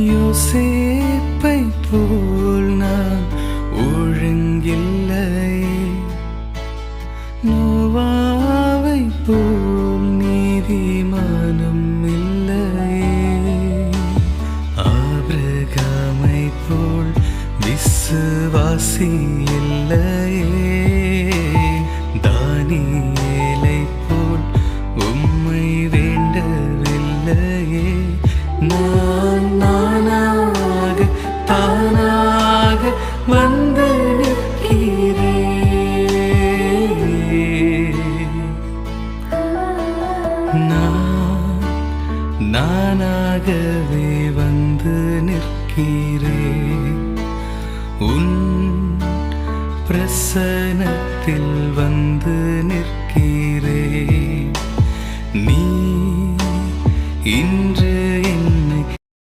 யோசேப்பை போல் நான் ஒழுங்கில்லை, நோவாவை போல் நீதிமானம் இல்லையே, ஆபிரகாமை போல் விசுவாசி இல்லையே, தானியேலை போல் உம்மை வேண்டவில்லையே. நான் நானாக தானாக வந்து நிற்கிறேன், நானாகவே வந்து நிற்கிறேன், உன் பிரசன்னத்தில் வந்து நிற்கிறேன்.